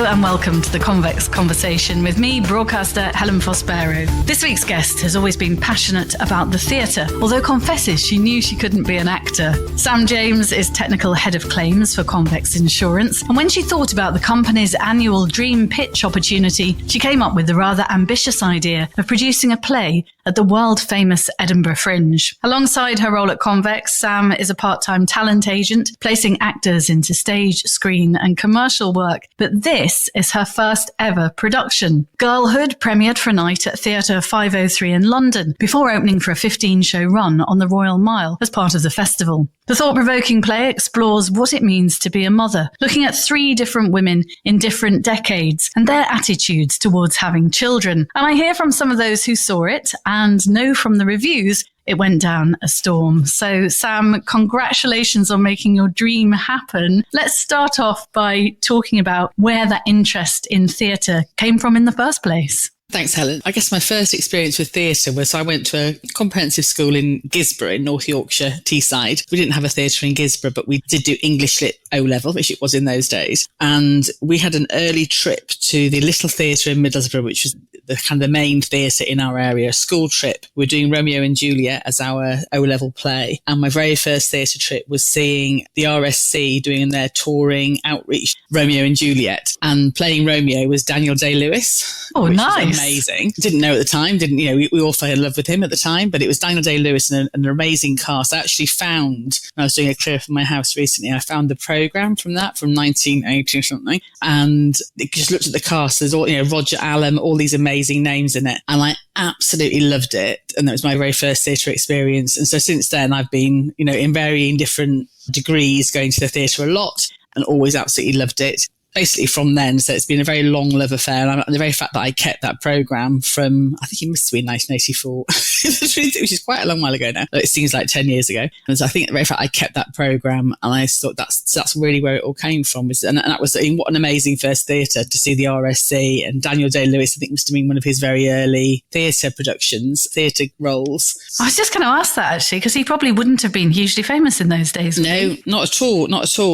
and welcome to the Convex Conversation with me, broadcaster Helen Fospero. This week's guest has always been passionate about the theatre, although confesses she knew she couldn't be an actor. Sam James is technical head of claims for Convex Insurance, and when she thought about the company's annual dream pitch opportunity, she came up with the rather ambitious idea of producing a play at the world-famous Edinburgh Fringe. Alongside her role at Convex, Sam is a part-time talent agent, placing actors into stage, screen and commercial work. But this is her first ever production. Girlhood premiered for a night at Theatre 503 in London, before opening for a 15-show run on the Royal Mile as part of the festival. The thought-provoking play explores what it means to be a mother, looking at 3 different women in different decades and their attitudes towards having children. And I hear from some of those who saw it and know from the reviews it went down a storm. So, Sam, congratulations on making your dream happen. Let's start off by talking about where that interest in theatre came from in the first place. Thanks, Helen. I guess my first experience with theatre was I went to a comprehensive school in Gisborough in North Yorkshire, Teesside. We didn't have a theatre in Gisborough, but we did do English Lit O-level, which it was in those days. And we had an early trip to the Little Theatre in Middlesbrough, which was the kind of the main theatre in our area, a school trip. We were doing Romeo and Juliet as our O-level play. And my very first theatre trip was seeing the RSC doing their touring outreach, Romeo and Juliet. And playing Romeo was Daniel Day-Lewis. Oh, nice. Amazing. Didn't know at the time, we all fell in love with him at the time, but it was Daniel Day-Lewis and an amazing cast. I actually found, when I was doing a clear from my house recently, I found the programme from 1980 or something, and it just looked at the cast. There's all, Roger Allam, all these amazing names in it, and I absolutely loved it. And that was my very first theatre experience. And so since then, I've been, in varying different degrees going to the theatre a lot and always absolutely loved it. Basically from then, so it's been a very long love affair. And the very fact that I kept that programme from, I think it must have been 1984, which is quite a long while ago now. It seems like 10 years ago. And so I think the very fact I kept that programme, and I thought that's really where it all came from. And that was, what an amazing first theatre to see the RSC, and Daniel Day-Lewis, I think must have been one of his very early theatre productions, theatre roles. I was just going to ask that actually, because he probably wouldn't have been hugely famous in those days. No, not at all.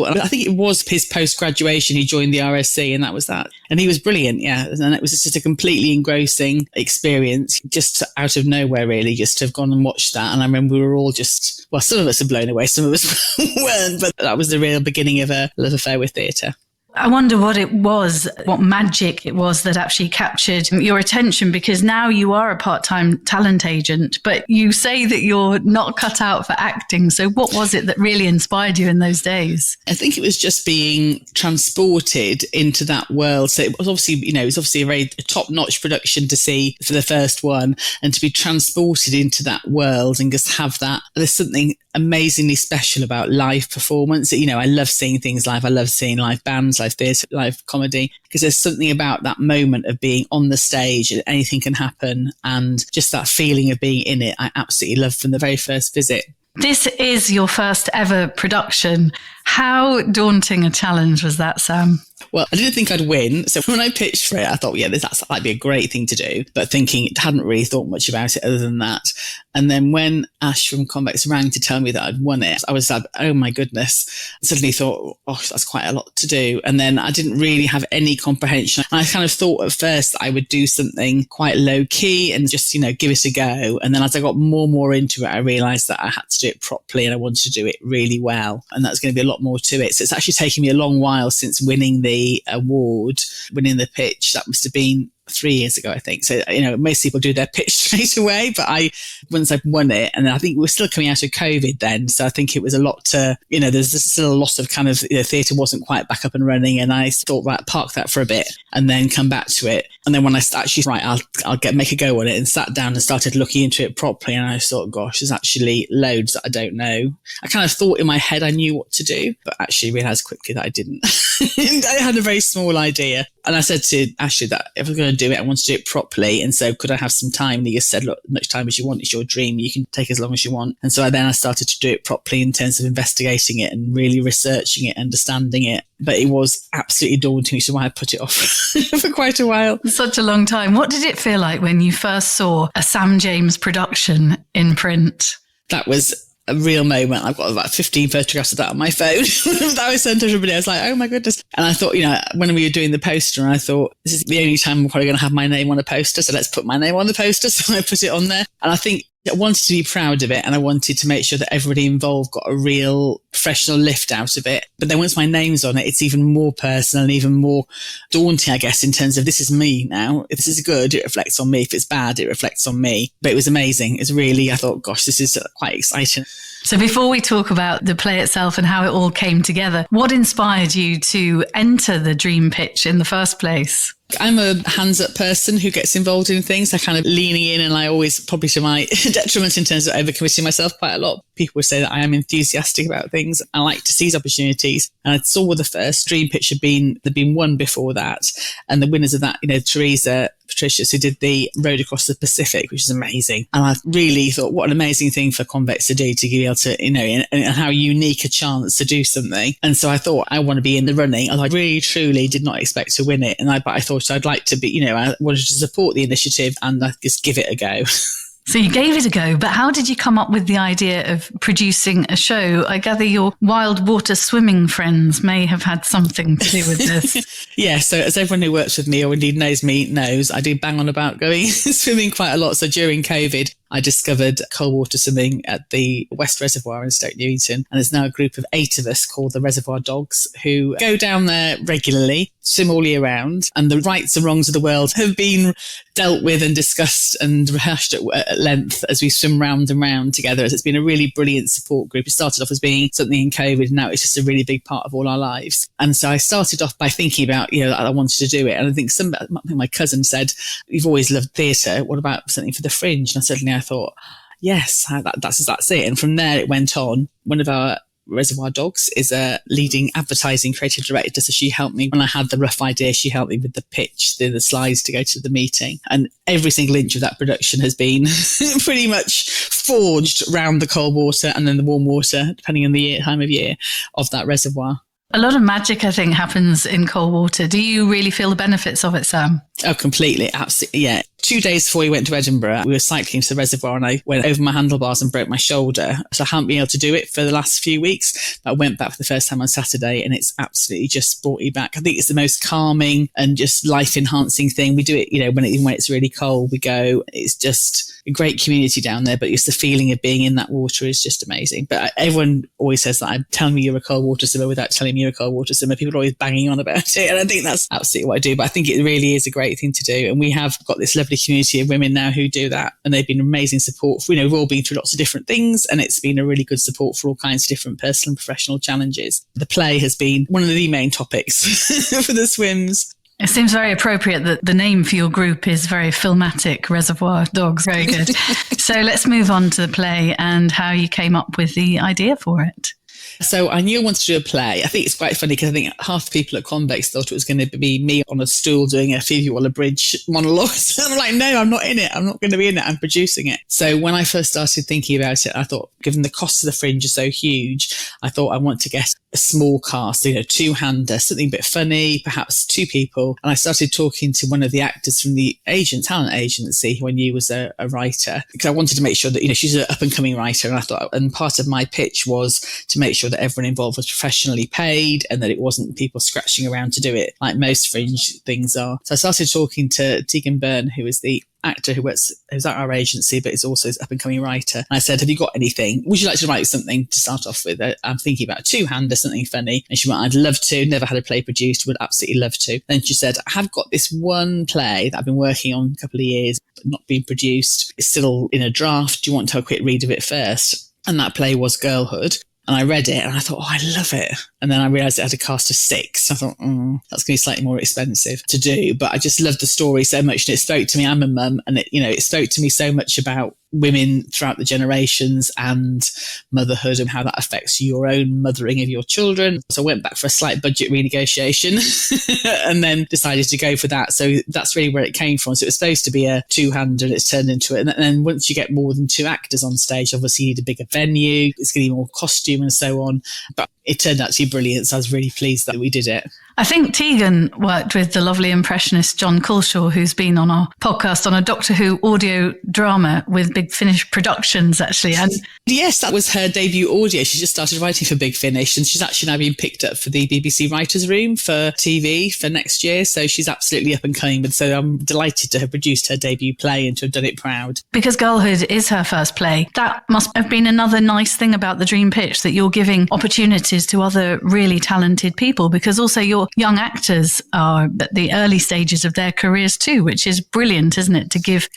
And I think it was his post-graduation, he joined the RSC, and that was that. And he was brilliant, yeah. And it was just a completely engrossing experience, just out of nowhere, really, just to have gone and watched that. And I remember we were all just, well, some of us are blown away, some of us weren't, but that was the real beginning of a love affair with theatre. I wonder what it was, what magic it was that actually captured your attention, because now you are a part-time talent agent, but you say that you're not cut out for acting. So what was it that really inspired you in those days? I think it was just being transported into that world. So it was obviously, a very top-notch production to see for the first one, and to be transported into that world and just have that. There's something amazingly special about live performance. I love seeing things live. I love seeing live bands, live theatre, live comedy, because there's something about that moment of being on the stage and anything can happen, and just that feeling of being in it. I absolutely loved from the very first visit. This is your first ever production. How daunting a challenge was that, Sam? Well, I didn't think I'd win. So when I pitched for it, I thought, that might be a great thing to do. But hadn't really thought much about it other than that. And then when Ash from Convex rang to tell me that I'd won it, I was like, oh my goodness. I suddenly thought, oh, that's quite a lot to do. And then I didn't really have any comprehension. I kind of thought at first that I would do something quite low key and just, give it a go. And then as I got more and more into it, I realised that I had to do it properly and I wanted to do it really well. And that's going to be a lot more to it. So it's actually taken me a long while since winning the award, winning the pitch. That must have been 3 years ago, I think. So, most people do their pitch straight away, but once I've won it, and I think we're still coming out of COVID then. So I think it was a lot to, there's still a lot of kind of, theatre wasn't quite back up and running. And I thought, right, park that for a bit and then come back to it. And then when I actually, right, I'll make a go on it, and sat down and started looking into it properly. And I thought, gosh, there's actually loads that I don't know. I kind of thought in my head I knew what to do, but actually realised quickly that I didn't. I had a very small idea. And I said to Ashley that if I was going to do it, I want to do it properly. And so could I have some time? And he just said, look, as much time as you want. It's your dream. You can take as long as you want. And so I started to do it properly in terms of investigating it and really researching it, understanding it. But it was absolutely daunting, so I put it off for quite a while. Such a long time. What did it feel like when you first saw a Sam James production in print? That was a real moment. I've got about 15 photographs of that on my phone that I sent to everybody. I was like, oh my goodness. And I thought, when we were doing the poster, I thought, this is the only time I'm probably going to have my name on a poster. So let's put my name on the poster. So I put it on there. And I think I wanted to be proud of it, and I wanted to make sure that everybody involved got a real professional lift out of it. But then once my name's on it, it's even more personal and even more daunting, I guess, in terms of this is me now. If this is good, it reflects on me. If it's bad, it reflects on me. But it was amazing. It's really, I thought, gosh, this is quite exciting. So before we talk about the play itself and how it all came together, what inspired you to enter the dream pitch in the first place? I'm a hands-up person who gets involved in things. I kind of leaning in, and I always, probably to my detriment in terms of overcommitting myself quite a lot. People would say that I am enthusiastic about things. I like to seize opportunities. And I saw the first dream pitch there'd been one before that. And the winners of that, Patricia, who did the Road Across the Pacific, which is amazing. And I really thought, what an amazing thing for Convex to do, to be able to, and how unique a chance to do something. And so I thought, I want to be in the running. And I really, truly did not expect to win it. But I thought I'd like to be, I wanted to support the initiative and just give it a go. So you gave it a go, but how did you come up with the idea of producing a show? I gather your wild water swimming friends may have had something to do with this. Yeah, so as everyone who works with me or indeed knows me knows, I do bang on about going swimming quite a lot. So during COVID, I discovered cold water swimming at the West Reservoir in Stoke Newington. And there's now a group of 8 of us called the Reservoir Dogs who go down there regularly, swim all year round. And the rights and wrongs of the world have been dealt with and discussed and rehashed at length as we swim round and round together. It's been a really brilliant support group. It started off as being something in COVID, and now it's just a really big part of all our lives. And so I started off by thinking about, that I wanted to do it. And I think my cousin said, you've always loved theatre. What about something for the Fringe? And I thought, yes, that's it. And from there it went on. One of our Reservoir Dogs is a leading advertising creative director. So she helped me when I had the rough idea. She helped me with the pitch, the slides to go to the meeting. And every single inch of that production has been pretty much forged around the cold water and then the warm water, depending on the time of year of that reservoir. A lot of magic, I think, happens in cold water. Do you really feel the benefits of it, Sam? Oh, completely. Absolutely. Yeah. 2 days before we went to Edinburgh, we were cycling to the reservoir and I went over my handlebars and broke my shoulder. So I haven't been able to do it for the last few weeks. But I went back for the first time on Saturday and it's absolutely just brought you back. I think it's the most calming and just life enhancing thing. We do it, when it's really cold, we go. It's just a great community down there, but just the feeling of being in that water is just amazing. But everyone always says that I'm telling me you're a cold water swimmer without telling me you're a cold water swimmer. People are always banging on about it. And I think that's absolutely what I do. But I think it really is a great thing to do. And we have got this lovely community of women now who do that. And they've been amazing support. We've all been through lots of different things and it's been a really good support for all kinds of different personal and professional challenges. The play has been one of the main topics for the swims. It seems very appropriate that the name for your group is very filmatic, Reservoir Dogs. Very good. So let's move on to the play and how you came up with the idea for it. So I knew I wanted to do a play. I think it's quite funny because I think half the people at Convex thought it was going to be me on a stool doing a Phoebe Waller-Bridge monologue. So I'm like, no, I'm not in it. I'm not going to be in it. I'm producing it. So when I first started thinking about it, I thought, given the costs of the Fringe are so huge, I thought I want to get a small cast, two-hander, something a bit funny, perhaps 2 people. And I started talking to one of the actors from the talent agency who I knew was a writer, because I wanted to make sure that, she's an up-and-coming writer. And I thought, and part of my pitch was to make sure that everyone involved was professionally paid and that it wasn't people scratching around to do it like most Fringe things are. So I started talking to Tiegan Byrne, who is the actor who's at our agency, but is also an up-and-coming writer. And I said, have you got anything? Would you like to write something to start off with? I'm thinking about a two-hander, something funny. And she went, I'd love to. Never had a play produced. Would absolutely love to. Then she said, I have got this one play that I've been working on a couple of years, but not been produced. It's still in a draft. Do you want to have a quick read of it first? And that play was Girlhood. And I read it and I thought, I love it. And then I realised it had a cast of 6. I thought, that's going to be slightly more expensive to do. But I just loved the story so much. And it spoke to me. I'm a mum. And it spoke to me so much about women throughout the generations and motherhood and how that affects your own mothering of your children. So I went back for a slight budget renegotiation and then decided to go for that. So that's really where it came from. So it was supposed to be a two-hander and it's turned into it. And then once you get more than 2 actors on stage, obviously you need a bigger venue. It's going to be more costume and so on. But it turned out to be brilliant. So I was really pleased that we did it. I think Tiegan worked with the lovely impressionist John Culshaw, who's been on our podcast on a Doctor Who audio drama with Big Finish Productions, actually. And yes, that was her debut audio. She just started writing for Big Finish, and she's actually now been picked up for the BBC Writers' Room for TV for next year. So she's absolutely up and coming. And so I'm delighted to have produced her debut play and to have done it proud. Because Girlhood is her first play, that must have been another nice thing about the Dream Pitch, that you're giving opportunities to other really talented people, because also your young actors are at the early stages of their careers too, which is brilliant, isn't it? To give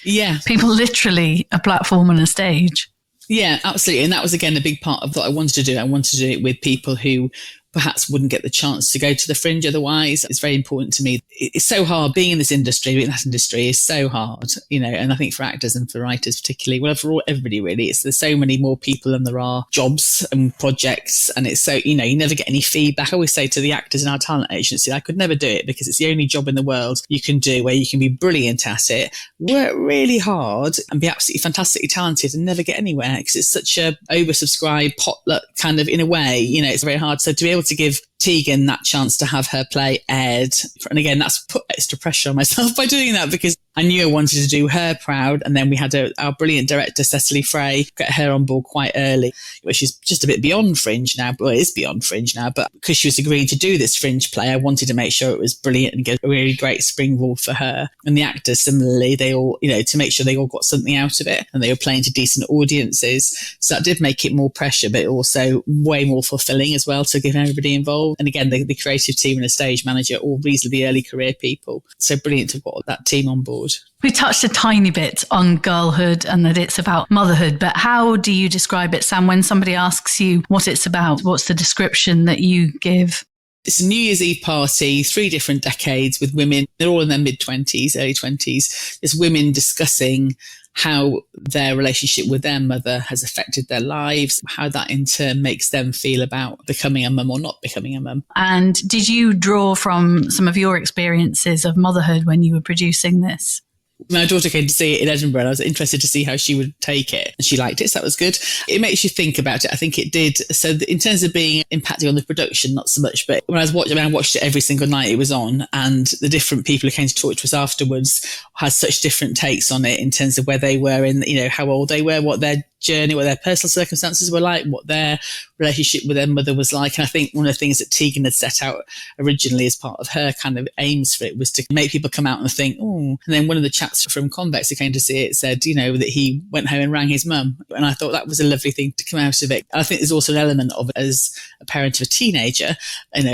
people literally a platform and a stage. Yeah, absolutely. And that was, again, a big part of what I wanted to do. I wanted to do it with people who perhaps wouldn't get the chance to go to the Fringe otherwise. It's very important to me. It's so hard being in this industry, being in that industry is so hard, and I think for actors and for writers particularly, well, for everybody really, there's so many more people than there are jobs and projects. And it's so, you never get any feedback. I always say to the actors in our talent agency, I could never do it because it's the only job in the world you can do where you can be brilliant at it, work really hard and be absolutely fantastically talented and never get anywhere, because it's such a oversubscribed potluck kind of, in a way, it's very hard. So to be able to give Tiegan that chance to have her play aired, and again, that's put extra pressure on myself by doing that, because I knew I wanted to do her proud. And then we had our brilliant director, Cecilie Fray, get her on board quite early, which is just a bit beyond Fringe now. Well, it is beyond Fringe now, but because she was agreeing to do this Fringe play, I wanted to make sure it was brilliant and get a really great springboard for her. And the actors, similarly, they all, to make sure they all got something out of it and they were playing to decent audiences. So that did make it more pressure, but also way more fulfilling as well to give everybody involved. And again, the creative team and the stage manager, all reasonably early career people. So brilliant to have got that team on board. We touched a tiny bit on Girlhood and that it's about motherhood, but how do you describe it, Sam, when somebody asks you what it's about? What's the description that you give? It's a New Year's Eve party, 3 different decades with women. They're all in their mid-20s, early 20s. There's women discussing how their relationship with their mother has affected their lives, how that in turn makes them feel about becoming a mum or not becoming a mum. And did you draw from some of your experiences of motherhood when you were producing this? My daughter came to see it in Edinburgh and I was interested to see how she would take it. And she liked it, so that was good. It makes you think about it. I think it did. So in terms of being impacting on the production, not so much. But when I watched it every single night it was on, and the different people who came to talk to us afterwards had such different takes on it in terms of where they were in, how old they were, what their journey, what their personal circumstances were like, what their relationship with their mother was like. And I think one of the things that Tiegan had set out originally as part of her kind of aims for it was to make people come out and think, oh. And then one of the chaps from Convex who came to see it said, that he went home and rang his mum. And I thought that was a lovely thing to come out of it. I think there's also an element of it as a parent of a teenager,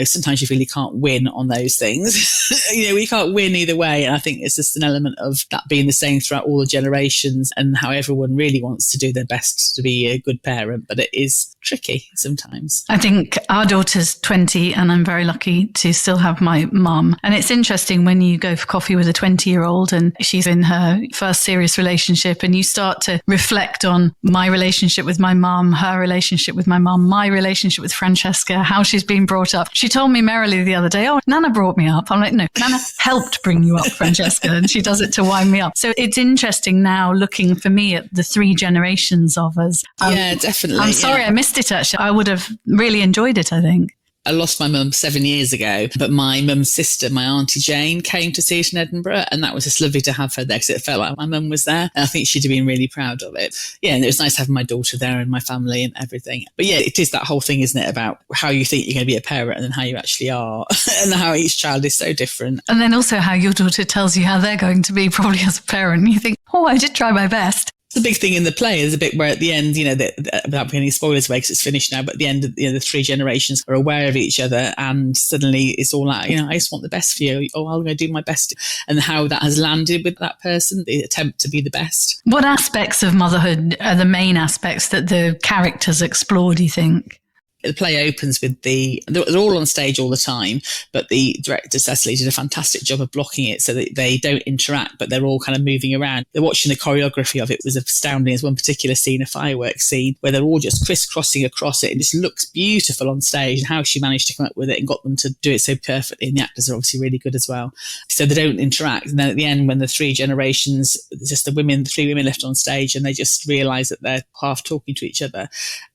sometimes you feel you can't win on those things. We can't win either way. And I think it's just an element of that being the same throughout all the generations and how everyone really wants to do their best to be a good parent, but it is tricky sometimes. I think our daughter's 20 and I'm very lucky to still have my mum. And it's interesting when you go for coffee with a 20-year-old and she's in her first serious relationship and you start to reflect on my relationship with my mum, her relationship with my mum, my relationship with Francesca, how she's been brought up. She told me merrily the other day, oh, Nana brought me up. I'm like, no, Nana helped bring you up, Francesca, and she does it to wind me up. So it's interesting now looking for me at the 3 generations of us. Yeah, definitely. I'm sorry I missed it, actually. I would have really enjoyed it, I think. I lost my mum 7 years ago, but my mum's sister, my auntie Jane, came to see it in Edinburgh, and that was just lovely to have her there because it felt like my mum was there. And I think she'd have been really proud of it. Yeah, and it was nice having my daughter there and my family and everything. But yeah, it is that whole thing, isn't it, about how you think you're going to be a parent and then how you actually are and how each child is so different. And then also how your daughter tells you how they're going to be probably as a parent. You think, oh, I did try my best. The big thing in the play is a bit where at the end, without putting any spoilers away because it's finished now, but at the end, the 3 generations are aware of each other and suddenly it's all like, I just want the best for you. Oh, I'm going to do my best. And how that has landed with that person, the attempt to be the best. What aspects of motherhood are the main aspects that the characters explore, do you think? The play opens with they're all on stage all the time, but the director, Cecilie, did a fantastic job of blocking it so that they don't interact, but they're all kind of moving around. They're watching the choreography of it was astounding. There's one particular scene, a fireworks scene, where they're all just crisscrossing across it and it just looks beautiful on stage, and how she managed to come up with it and got them to do it so perfectly. And the actors are obviously really good as well. So they don't interact. And then at the end, when the 3 generations, just the 3 women left on stage and they just realise that they're half talking to each other.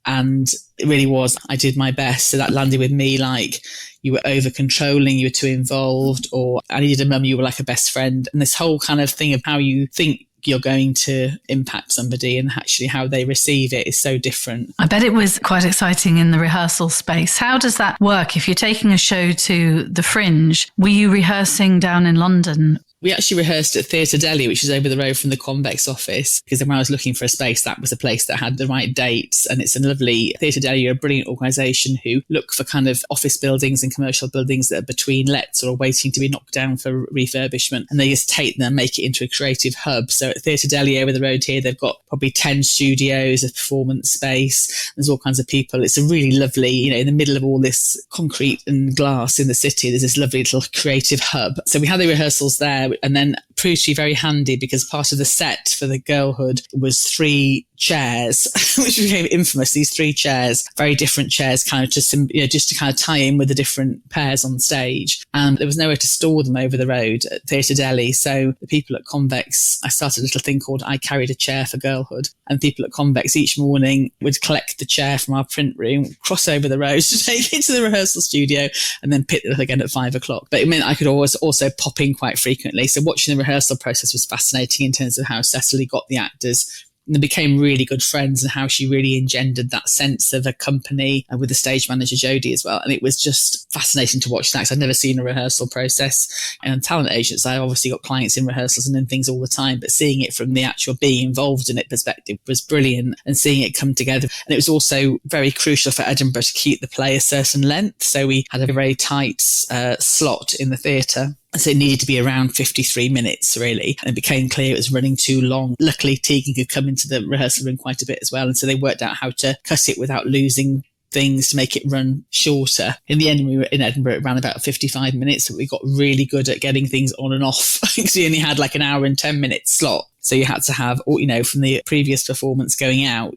And it really was, I did my best. So that landed with me like you were over controlling, you were too involved, or I needed a mum, you were like a best friend. And this whole kind of thing of how you think you're going to impact somebody and actually how they receive it is so different. I bet it was quite exciting in the rehearsal space. How does that work? If you're taking a show to the Fringe, were you rehearsing down in London? We actually rehearsed at Theatre Delhi, which is over the road from the Convex office, because when I was looking for a space, that was a place that had the right dates. And it's a lovely Theatre Delhi, are a brilliant organisation who look for kind of office buildings and commercial buildings that are between lets or are waiting to be knocked down for refurbishment. And they just take them and make it into a creative hub. So at Theatre Delhi over the road here, they've got probably 10 studios, a performance space. There's all kinds of people. It's a really lovely, you know, in the middle of all this concrete and glass in the city, there's this lovely little creative hub. So we had the rehearsals there. And then proved to be very handy because part of the set for the Girlhood was 3 chairs, which became infamous. These 3 chairs, very different chairs, kind of just, you know, just to kind of tie in with the different pairs on stage. And there was nowhere to store them over the road at Theatre Delhi. So the people at Convex, I started a little thing called I Carried a Chair for Girlhood. And people at Convex each morning would collect the chair from our print room, cross over the road to take it to the rehearsal studio, and then pick it up again at 5 o'clock. But it meant I could always also pop in quite frequently. So watching the rehearsal process was fascinating in terms of how Cecilie got the actors. And they became really good friends and how she really engendered that sense of a company, and with the stage manager Jodie as well. And it was just fascinating to watch that because I'd never seen a rehearsal process. And talent agents, I obviously got clients in rehearsals and in things all the time, but seeing it from the actual being involved in it perspective was brilliant, and seeing it come together. And it was also very crucial for Edinburgh to keep the play a certain length. So we had a very tight slot in the theatre. So it needed to be around 53 minutes, really. And it became clear it was running too long. Luckily, Tiegan could come into the rehearsal room quite a bit as well. And so they worked out how to cut it without losing things to make it run shorter. In the end, we were in Edinburgh, it ran about 55 minutes, but we got really good at getting things on and off because we only had like an hour and 10 minute slot. So you had to have, you know, from the previous performance going out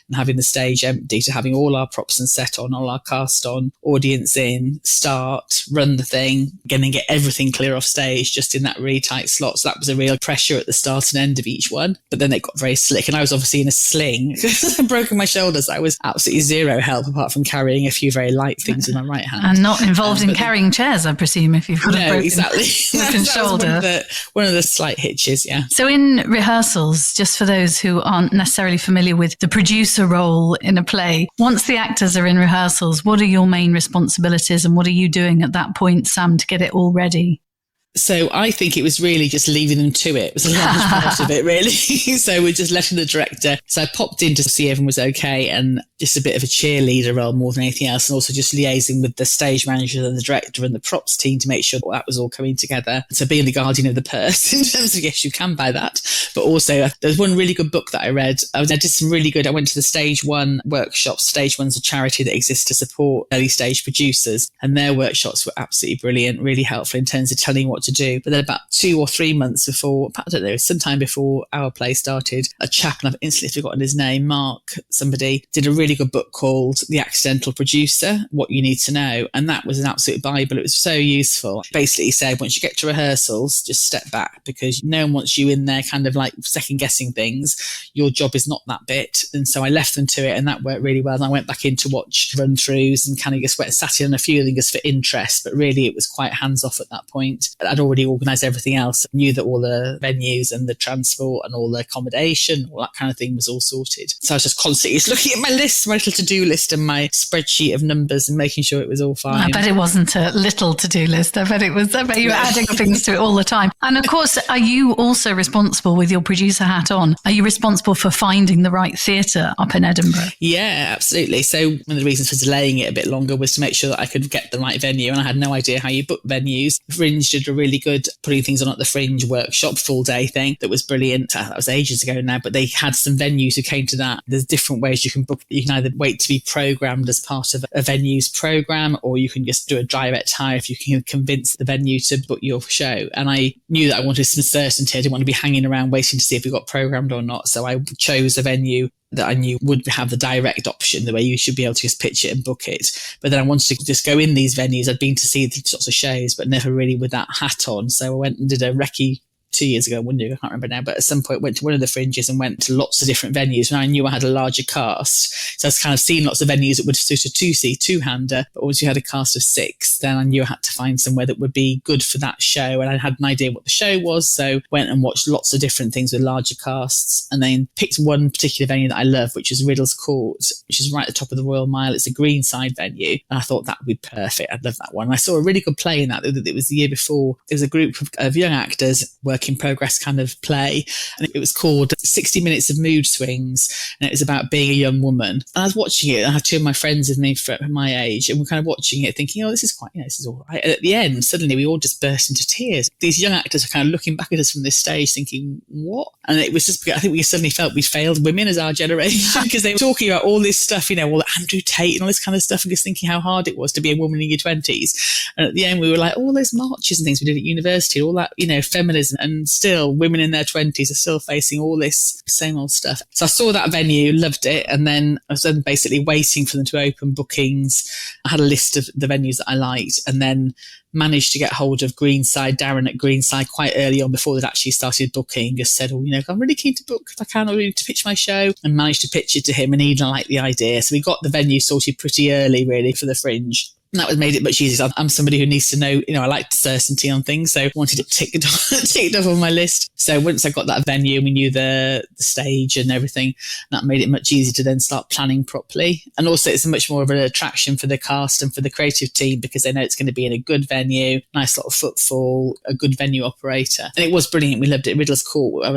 and having the stage empty to having all our props and set on, all our cast on, audience in, start, run the thing, get everything clear off stage just in that really tight slot. So that was a real pressure at the start and end of each one. But then it got very slick. And I was obviously in a sling. I'd broken my shoulders. I was absolutely zero help apart from carrying a few very light things in my right hand. And not involved in carrying chairs, I presume, if you've got a broken shoulder. One of the slight hitches, yeah. So in rehearsals, just for those who aren't necessarily familiar with the producer role in a play, once the actors are in rehearsals, what are your main responsibilities and what are you doing at that point, Sam, to get it all ready? So I think it was really just leaving them to it. It was a large part of it, really. So we're just letting the director. So I popped in to see everyone was okay, and just a bit of a cheerleader role more than anything else. And also just liaising with the stage manager and the director and the props team to make sure that was all coming together. So being the guardian of the purse in terms of, yes, you can buy that. But also there's one really good book that I read. I did some really good, I went to the Stage One workshops. Stage One's a charity that exists to support early stage producers. And their workshops were absolutely brilliant, really helpful in terms of telling what to do. But then about 2 or 3 months before, I don't know, sometime before our play started, a chap, and I've instantly forgotten his name, Mark, somebody, did a really good book called The Accidental Producer, What You Need to Know. And that was an absolute Bible. It was so useful. Basically he said, once you get to rehearsals, just step back because no one wants you in there kind of like second guessing things. Your job is not that bit. And so I left them to it and that worked really well. And I went back in to watch run throughs and kind of just sat in on a few things for interest, but really it was quite hands off at that point. I'd already organised everything else. I knew that all the venues and the transport and all the accommodation, all that kind of thing was all sorted. So I was just constantly just looking at my list, my little to-do list and my spreadsheet of numbers and making sure it was all fine. I bet it wasn't a little to-do list. I bet you were adding things to it all the time. And of course, are you also responsible with your producer hat on? Are you responsible for finding the right theatre up in Edinburgh? Yeah, absolutely. So one of the reasons for delaying it a bit longer was to make sure that I could get the right venue. And I had no idea how you book venues. Fringe did a really good putting things on at the Fringe workshop full day thing that was brilliant. That was ages ago now, but they had some venues who came to that. There's different ways you can book. You can either wait to be programmed as part of a venue's program, or you can just do a direct hire if you can convince the venue to book your show. And I knew that I wanted some certainty. I didn't want to be hanging around waiting to see if we got programmed or not. So I chose a venue that I knew would have the direct option, the way you should be able to just pitch it and book it. But then I wanted to just go in these venues. I'd been to see these sorts of shows, but never really with that hat on. So I went and did a recce 2 years ago, 1 year ago, I can't remember now, but at some point went to one of the fringes and went to lots of different venues, and I knew I had a larger cast. So I was kind of seeing lots of venues that would suit a two-hander, but once you had a cast of 6, then I knew I had to find somewhere that would be good for that show, and I had an idea what the show was, so went and watched lots of different things with larger casts, and then picked one particular venue that I love, which is Riddle's Court, which is right at the top of the Royal Mile. It's a greenside venue, and I thought that would be perfect. I'd love that one. And I saw a really good play in that. It was the year before. It was a group of young actors, work in progress kind of play, and it was called 60 Minutes of Mood Swings, and it was about being a young woman. And I was watching it, and I had 2 of my friends with me from my age, and we're kind of watching it thinking, oh, this is quite, this is all right. And at the end, suddenly we all just burst into tears. These young actors are kind of looking back at us from this stage thinking, what? And it was just, I think we suddenly felt we failed women as our generation, because they were talking about all this stuff, all Andrew Tate and all this kind of stuff, and just thinking how hard it was to be a woman in your 20s. And at the end, we were like, all those marches and things we did at university, all that, feminism, and still women in their 20s are still facing all this same old stuff. So I saw that venue, loved it, and then I was then basically waiting for them to open bookings. I had a list of the venues that I liked, and then managed to get hold of Greenside, Darren at Greenside, quite early on before they'd actually started booking. Just said, I'm really keen to book if I can, or really to pitch my show, and managed to pitch it to him, and he liked the idea. So we got the venue sorted pretty early, really, for the Fringe. And that made it much easier. I'm somebody who needs to know, I like certainty on things. So I wanted it ticked off on my list. So once I got that venue, we knew the stage and everything. That made it much easier to then start planning properly. And also it's much more of an attraction for the cast and for the creative team, because they know it's going to be in a good venue, nice lot of footfall, a good venue operator. And it was brilliant. We loved it. Riddler's Court, I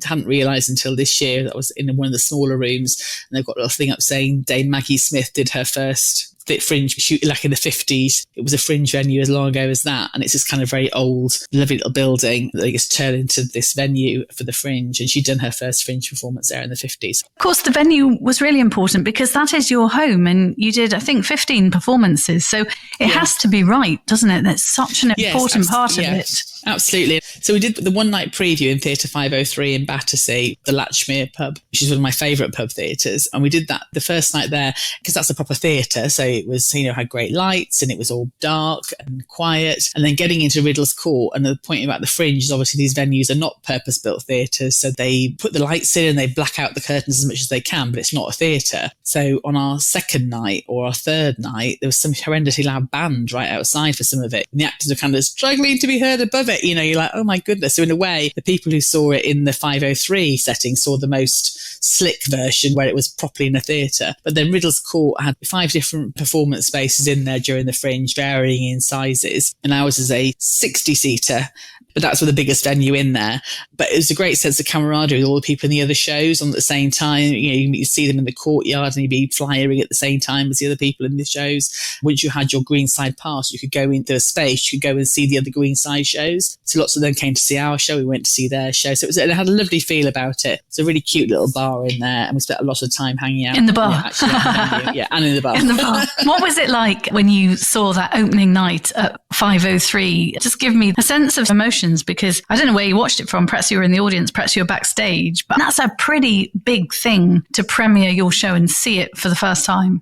hadn't realised until this year that I was in one of the smaller rooms, and they've got a little thing up saying Dame Maggie Smith did her first Fringe shoot like in the 50s. It was a Fringe venue as long ago as that, and it's this kind of very old, lovely little building that gets turned into this venue for the Fringe, and she'd done her first Fringe performance there in the 50s. Of course, the venue was really important because that is your home, and you did, I think, 15 performances, so it has to be right, doesn't it? That's such an important part of it. Absolutely. So we did the one night preview in Theatre 503 in Battersea, the Latchmere pub, which is one of my favourite pub theatres. And we did that the first night there because that's a proper theatre. So it was, had great lights, and it was all dark and quiet. And then getting into Riddle's Court, and the point about the Fringe is obviously these venues are not purpose-built theatres. So they put the lights in and they black out the curtains as much as they can, but it's not a theatre. So on our second night or our third night, there was some horrendously loud band right outside for some of it. And the actors were kind of struggling to be heard above it. You're like, oh my goodness. So in a way, the people who saw it in the 503 setting saw the most slick version where it was properly in a theatre. But then Riddle's Court had 5 different performance spaces in there during the Fringe, varying in sizes. And ours is a 60-seater. But that's with the biggest venue in there. But it was a great sense of camaraderie with all the people in the other shows on at the same time. You see them in the courtyard, and you'd be flyering at the same time as the other people in the shows. Once you had your Greenside pass, you could go into a space, you could go and see the other Greenside shows. So lots of them came to see our show. We went to see their show. So it had a lovely feel about it. It's a really cute little bar in there, and we spent a lot of time hanging out. In the bar? And in the bar. In the bar. What was it like when you saw that opening night at 503? Just give me a sense of emotion, because I don't know where you watched it from. Perhaps you were in the audience, perhaps you were backstage, but that's a pretty big thing to premiere your show and see it for the first time.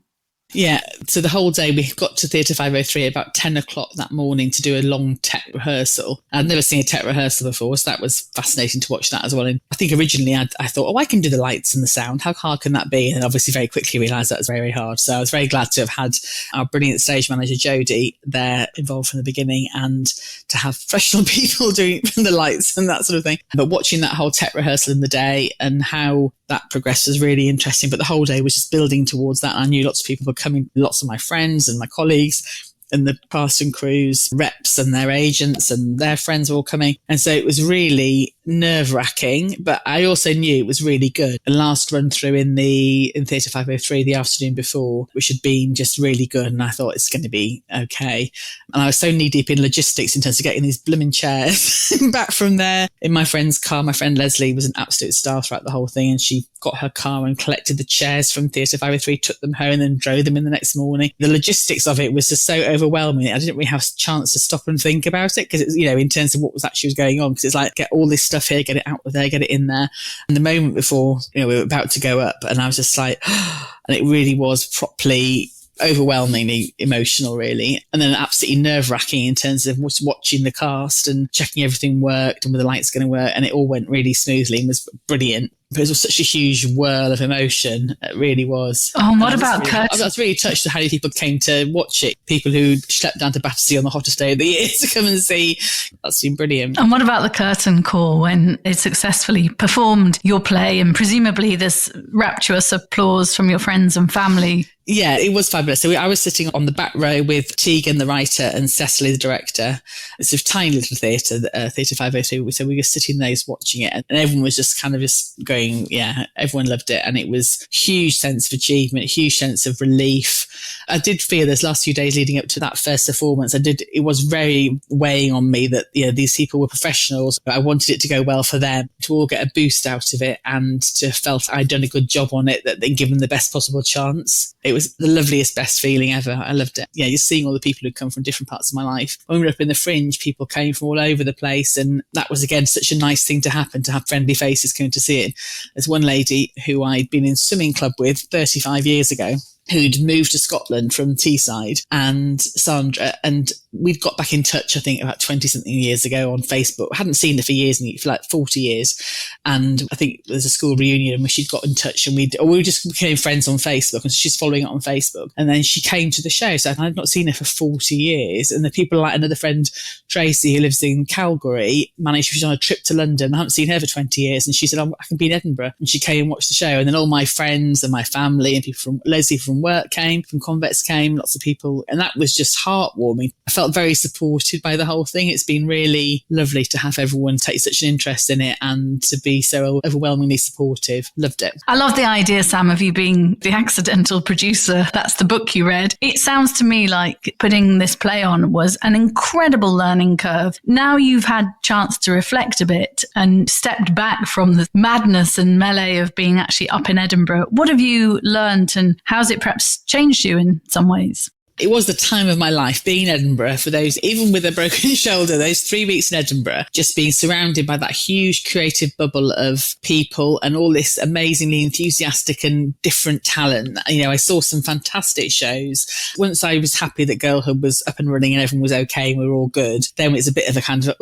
Yeah, so the whole day we got to Theatre 503 about 10 o'clock that morning to do a long tech rehearsal. I'd never seen a tech rehearsal before, so that was fascinating to watch that as well. And I think originally I thought, I can do the lights and the sound. How hard can that be? And obviously very quickly realised that was very, very hard. So I was very glad to have had our brilliant stage manager, Jodie, there involved from the beginning, and to have professional people doing the lights and that sort of thing. But watching that whole tech rehearsal in the day and how that progressed was really interesting. But the whole day was just building towards that. I knew lots of people were coming, lots of my friends and my colleagues, and the cast and crews, reps and their agents and their friends were all coming. And so it was really nerve-wracking, but I also knew it was really good. The last run through in Theatre 503 the afternoon before, which had been just really good, and I thought it's going to be okay. And I was so knee-deep in logistics in terms of getting these blooming chairs back from there in my friend's car. My friend Leslie was an absolute star throughout the whole thing, and she got her car and collected the chairs from Theatre 503, took them home and then drove them in the next morning. The logistics of it was just so overwhelming. I didn't really have a chance to stop and think about it, because it's, in terms of what was actually going on, because it's like, get all this stuff here, get it out of there, get it in there. And the moment before, we were about to go up, and I was just like, and it really was properly overwhelmingly emotional, really. And then absolutely nerve-wracking in terms of watching the cast and checking everything worked and were the lights going to work. And it all went really smoothly and was brilliant. But it was such a huge whirl of emotion. It really was. Oh, and what about I was really touched at how many people came to watch it. People who schlepped down to Battersea on the hottest day of the year to come and see. That's been brilliant. And what about the curtain call when it successfully performed your play and presumably this rapturous applause from your friends and family? Yeah, it was fabulous. So I was sitting on the back row with Tiegan, the writer, and Cecilie, the director. It's a tiny little theatre, Theatre 502. So we were sitting there just watching it, and everyone was just kind of just going, yeah, everyone loved it. And it was a huge sense of achievement, a huge sense of relief. I did feel those last few days leading up to that first performance, it was very weighing on me that, you know, these people were professionals. But I wanted it to go well for them, to all get a boost out of it, and to felt I'd done a good job on it, that they'd given the best possible chance. It was the loveliest, best feeling ever. I loved it. Yeah, just seeing all the people who'd come from different parts of my life. When we were up in the Fringe, people came from all over the place, and that was, again, such a nice thing to happen, to have friendly faces coming to see it. There's one lady who I'd been in swimming club with 35 years ago, who'd moved to Scotland from Teesside, and Sandra, and we'd got back in touch, I think, about 20 something years ago on Facebook. I hadn't seen her for years, for like 40 years. And I think there's a school reunion where she'd got in touch, and we just became friends on Facebook, and she's following it on Facebook. And then she came to the show. So I'd not seen her for 40 years. And the people like another friend, Tracy, who lives in Calgary, she was on a trip to London. I haven't seen her for 20 years. And she said, I can be in Edinburgh. And she came and watched the show. And then all my friends and my family and people from Leslie from work came, from Convex came, lots of people. And that was just heartwarming. I felt very supported by the whole thing. It's been really lovely to have everyone take such an interest in it and to be so overwhelmingly supportive. Loved it. I love the idea, Sam, of you being the accidental producer. That's the book you read. It sounds to me like putting this play on was an incredible learning curve. Now you've had chance to reflect a bit and stepped back from the madness and melee of being actually up in Edinburgh. What have you learned, and how's it perhaps changed you in some ways? It was the time of my life, being in Edinburgh, for those, even with a broken shoulder, those 3 weeks in Edinburgh, just being surrounded by that huge creative bubble of people and all this amazingly enthusiastic and different talent. You know, I saw some fantastic shows. Once I was happy that Girlhood was up and running and everyone was okay and we were all good, then it was a bit of a kind of,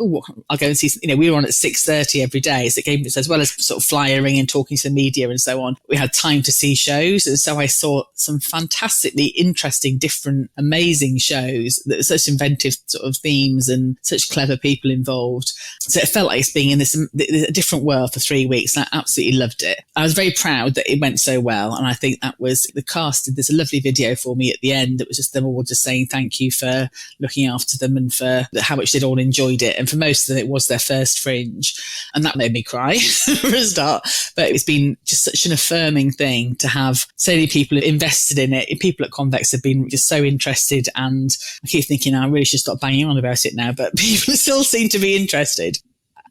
I'll go and see, we were on at 6:30 every day. So it gave us, as well as sort of flyering and talking to the media and so on, we had time to see shows. And so I saw some fantastically interesting, different, amazing shows that were such inventive sort of themes and such clever people involved. So it felt like it's being in this a different world for 3 weeks, and I absolutely loved it. I was very proud that it went so well, and I think that was the cast. There's a lovely video for me at the end that was just them all just saying thank you for looking after them and for how much they'd all enjoyed it. And for most of them, it was their first Fringe, and that made me cry for a start. But it's been just such an affirming thing to have so many people invested in it. People at Convex have been just so interested, and I keep thinking I really should stop banging on about it now, but people still seem to be interested.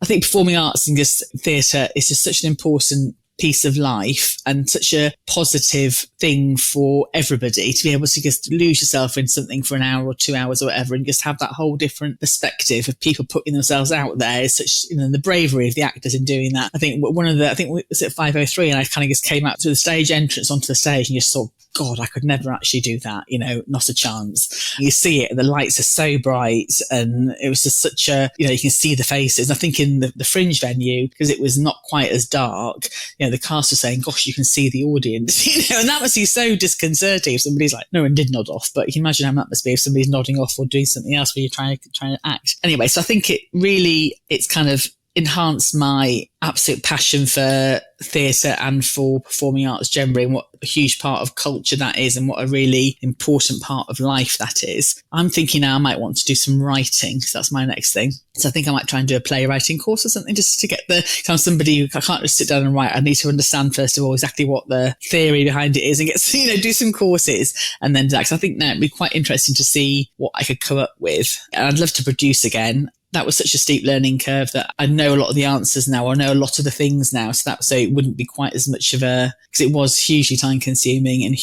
I think performing arts and just theatre is just such an important piece of life and such a positive thing for everybody to be able to just lose yourself in something for an hour or 2 hours or whatever and just have that whole different perspective of people putting themselves out there. Is such, the bravery of the actors in doing that. I think it was at 5:03 and I kind of just came out to the stage entrance onto the stage and just thought, God, I could never actually do that, not a chance. You see it, the lights are so bright, and it was just such a, you can see the faces. I think in the Fringe venue, because it was not quite as dark, the cast was saying, gosh, you can see the audience, and that must be so disconcerting if somebody's like, no one did nod off, but you can imagine how that must be if somebody's nodding off or doing something else where you're trying to act. Anyway, so I think it's kind of enhanced my absolute passion for theatre and for performing arts generally, and what a huge part of culture that is, and what a really important part of life that is. I'm thinking now I might want to do some writing, so that's my next thing. So I think I might try and do a playwriting course or something, just to get I'm somebody who I can't just sit down and write. I need to understand first of all exactly what the theory behind it is, and get do some courses and then do that. So I think now it'd be quite interesting to see what I could come up with, and I'd love to produce again. That was such a steep learning curve that I know a lot of the answers now. I know a lot of the things now. So it wouldn't be quite as much of because it was hugely time consuming and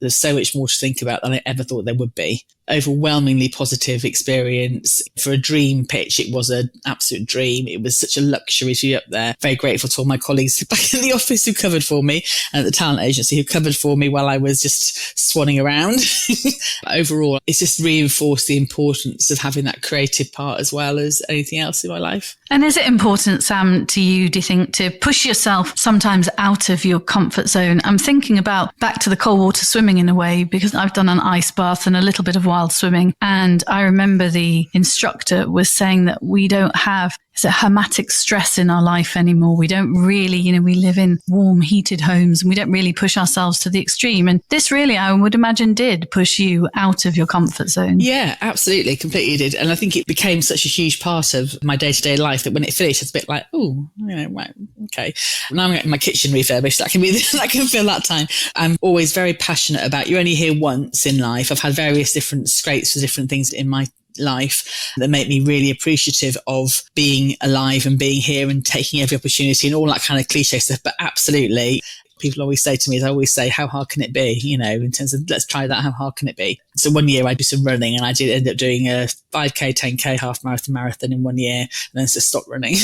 there's so much more to think about than I ever thought there would be. overwhelmingly positive experience. For a dream pitch, it was an absolute dream. It was such a luxury to be up there. Very grateful to all my colleagues back in the office who covered for me, and at the talent agency who covered for me while I was just swanning around. Overall, it's just reinforced the importance of having that creative part as well as anything else in my life. And is it important, Sam, to you, do you think, to push yourself sometimes out of your comfort zone? I'm thinking about back to the cold water swimming in a way, because I've done an ice bath and a little bit of wild swimming. And I remember the instructor was saying that we don't have hermetic stress in our life anymore. We don't really, we live in warm, heated homes and we don't really push ourselves to the extreme. And this really, I would imagine, did push you out of your comfort zone. Yeah, absolutely. Completely did. And I think it became such a huge part of my day-to-day life that when it finished, it's a bit like, right, okay. Now I'm getting my kitchen refurbished. That can fill that time. I'm always very passionate about, you're only here once in life. I've had various different scrapes for different things in my life that make me really appreciative of being alive and being here and taking every opportunity and all that kind of cliche stuff. But absolutely, people always say to me, as I always say, how hard can it be? In terms of, let's try that. How hard can it be? So one year I did some running and I did end up doing a 5K, 10K, half marathon in 1 year and then just stopped running.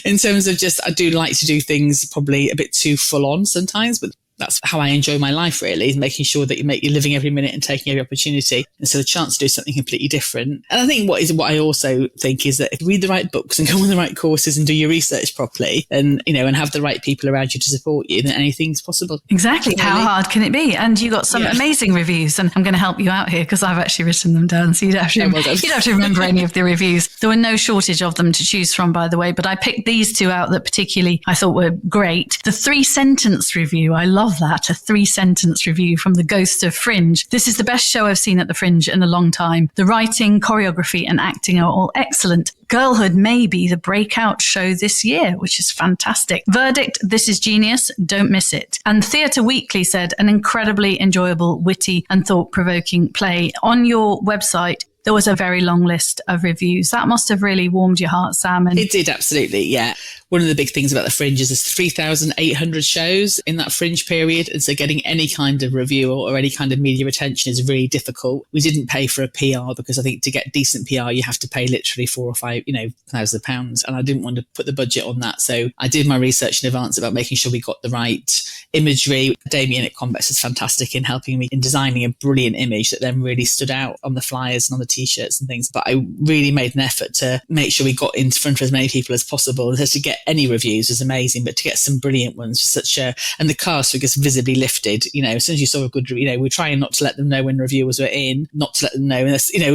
In terms of I do like to do things probably a bit too full on sometimes, but that's how I enjoy my life, really, is making sure that you're living every minute and taking every opportunity. And so the chance to do something completely different. And I think what I also think is that if you read the right books and go on the right courses and do your research properly and, and have the right people around you to support you, then anything's possible. Exactly. How hard can it be? And you got some amazing reviews, and I'm going to help you out here because I've actually written them down. So you'd have to remember any of the reviews. There were no shortage of them to choose from, by the way, but I picked these two out that particularly I thought were great. The 3-sentence review. I love that, a 3-sentence review from the Ghost of Fringe. This is the best show I've seen at the Fringe in a long time. The writing, choreography and acting are all excellent. Girlhood may be the breakout show this year, which is fantastic. Verdict, this is genius. Don't miss it. And Theatre Weekly said, an incredibly enjoyable, witty and thought-provoking play. On your website, there was a very long list of reviews. That must have really warmed your heart, Sam. And it did, absolutely, yeah. One of the big things about the Fringe is there's 3,800 shows in that Fringe period. And so getting any kind of review or any kind of media attention is really difficult. We didn't pay for a PR because I think to get decent PR, you have to pay literally £4 or £5, £1,000. And I didn't want to put the budget on that. So I did my research in advance about making sure we got the right imagery. Damien at Convex is fantastic in helping me in designing a brilliant image that then really stood out on the flyers and on the T-shirts and things. But I really made an effort to make sure we got in front of as many people as possible. And so to get any reviews was amazing, but to get some brilliant ones was and the cast were just visibly lifted. As soon as you saw a good, we're trying not to let them know when reviewers were in, not to let them know,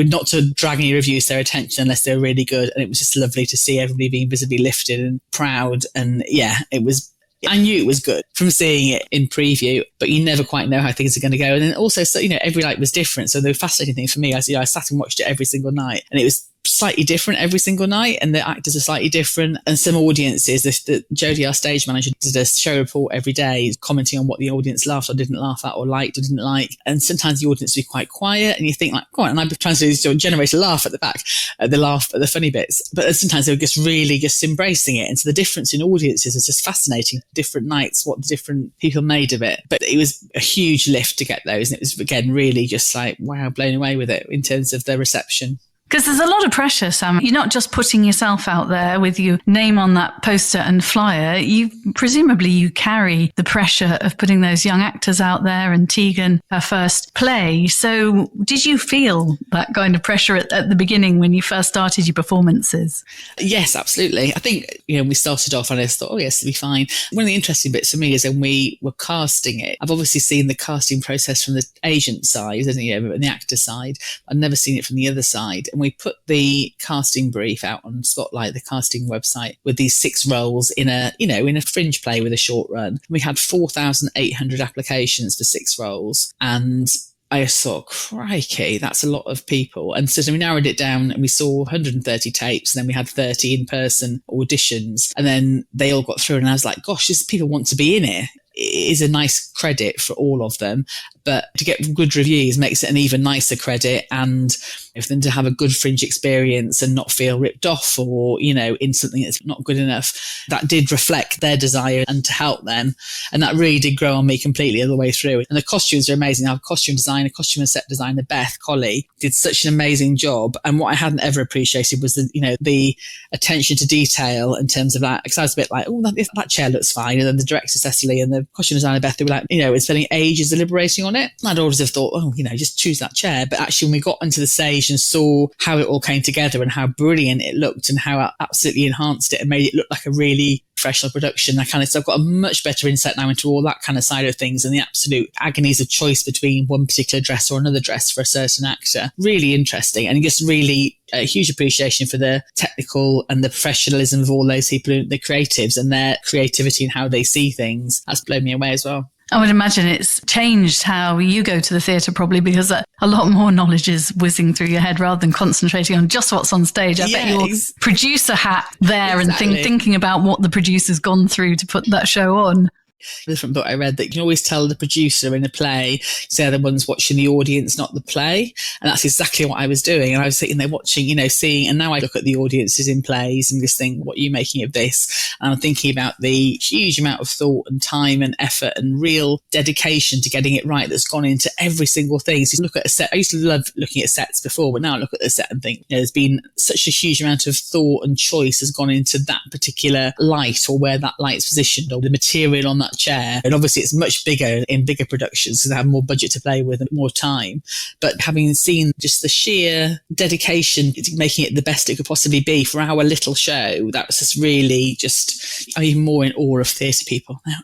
not to drag any reviews to their attention unless they were really good. And it was just lovely to see everybody being visibly lifted and proud. And I knew it was good from seeing it in preview, but you never quite know how things are going to go. And then also, every night was different. So the fascinating thing for me, I sat and watched it every single night, and it was slightly different every single night, and the actors are slightly different. And some audiences, Jodie, our stage manager, did a show report every day commenting on what the audience laughed or didn't laugh at or liked or didn't like. And sometimes the audience would be quite quiet and you think go on, and I'd be trying to generate a laugh at the back, the laugh at the funny bits. But sometimes they were just really just embracing it. And so the difference in audiences was just fascinating. Different nights, what the different people made of it. But it was a huge lift to get those. And it was, again, really just wow, blown away with it in terms of the reception. Because there's a lot of pressure, Sam. You're not just putting yourself out there with your name on that poster and flyer. Presumably you carry the pressure of putting those young actors out there, and Tiegan, her first play. So did you feel that kind of pressure at the beginning when you first started your performances? Yes, absolutely. I think, we started off and I just thought, yes, it'll be fine. One of the interesting bits for me is when we were casting it, I've obviously seen the casting process from the agent side and the actor side. I've never seen it from the other side. And we put the casting brief out on Spotlight, the casting website, with these 6 roles in a Fringe play with a short run. We had 4,800 applications for 6 roles, and I thought, crikey, that's a lot of people. And so we narrowed it down and we saw 130 tapes, and then we had 30 in-person auditions, and then they all got through, and I was like, gosh, people want to be in here. is a nice credit for all of them. But to get good reviews makes it an even nicer credit. And if them to have a good Fringe experience and not feel ripped off or, in something that's not good enough, that did reflect their desire and to help them. And that really did grow on me completely all the way through. And the costumes are amazing. Our costume designer, costume and set designer, Beth Colley, did such an amazing job. And what I hadn't ever appreciated was the attention to detail in terms of that. Because I was a bit like, oh, that chair looks fine. And then the director, Cecilie, and the costume designer, Beth, they were like, spending ages deliberating on it. I'd always have thought, just choose that chair. But actually, when we got into the stage and saw how it all came together and how brilliant it looked and how it absolutely enhanced it and made it look like a really professional production, so I've got a much better insight now into all that kind of side of things and the absolute agonies of choice between one particular dress or another dress for a certain actor. Really interesting, and just really a huge appreciation for the technical and the professionalism of all those people, the creatives, and their creativity and how they see things. That's blown me away as well. I would imagine it's changed how you go to the theatre, probably, because a lot more knowledge is whizzing through your head rather than concentrating on just what's on stage. I bet your producer hat there and thinking about what the producer's gone through to put that show on. A different book I read that you can always tell the producer in a play, they're the ones watching the audience, not the play. And that's exactly what I was doing. And I was sitting there watching, seeing, and now I look at the audiences in plays and just think, what are you making of this? And I'm thinking about the huge amount of thought and time and effort and real dedication to getting it right that's gone into every single thing. So you look at a set, I used to love looking at sets before, but now I look at the set and think, there's been such a huge amount of thought and choice has gone into that particular light or where that light's positioned or the material on that chair. And obviously it's much bigger in bigger productions because they have more budget to play with and more time. But having seen just the sheer dedication to making it the best it could possibly be for our little show, that was just really I'm even more in awe of theatre people now.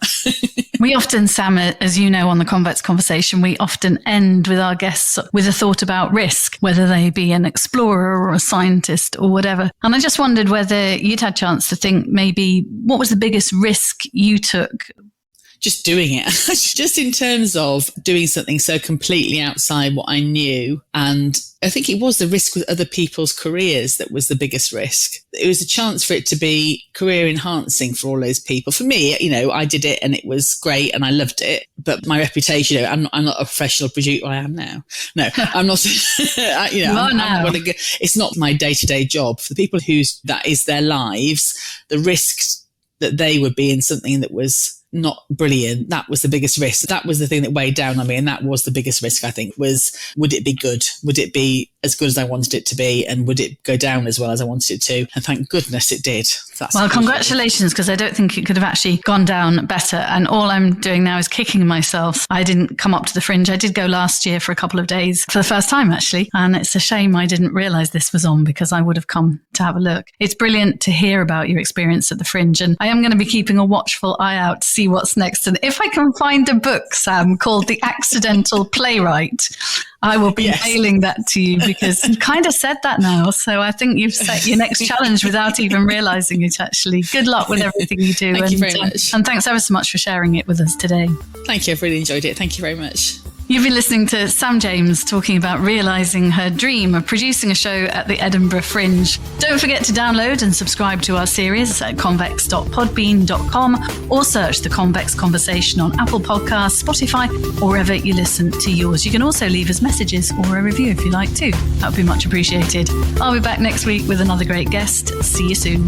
We often, Sam, as you know, on the Convex Conversation, we often end with our guests with a thought about risk, whether they be an explorer or a scientist or whatever. And I just wondered whether you'd had a chance to think maybe what was the biggest risk you took? Just doing it, just in terms of doing something so completely outside what I knew. And I think it was the risk with other people's careers that was the biggest risk. It was a chance for it to be career enhancing for all those people. For me, I did it and it was great and I loved it. But my reputation, I'm not a professional producer. I am now. No, I'm not. It's not my day-to-day job. For the people that is their lives, the risks that they would be in something that was not brilliant, that was the biggest risk. That was the thing that weighed down on me, and that was the biggest risk, I think, was would it be good? Would it be as good as I wanted it to be? And would it go down as well as I wanted it to? And thank goodness it did. Well, congratulations, because I don't think it could have actually gone down better. And all I'm doing now is kicking myself. I didn't come up to the Fringe. I did go last year for a couple of days for the first time, actually. And it's a shame I didn't realise this was on, because I would have come to have a look. It's brilliant to hear about your experience at the Fringe. And I am going to be keeping a watchful eye out to see what's next. And if I can find a book, Sam, called The Accidental Playwright, I will be mailing that to you, because you kind of said that now. So I think you've set your next challenge without even realising it, actually. Good luck with everything you do. Thank you very much. And thanks ever so much for sharing it with us today. Thank you. I've really enjoyed it. Thank you very much. You've been listening to Sam James talking about realising her dream of producing a show at the Edinburgh Fringe. Don't forget to download and subscribe to our series at convex.podbean.com or search The Convex Conversation on Apple Podcasts, Spotify, or wherever you listen to yours. You can also leave us messages or a review if you like too. That would be much appreciated. I'll be back next week with another great guest. See you soon.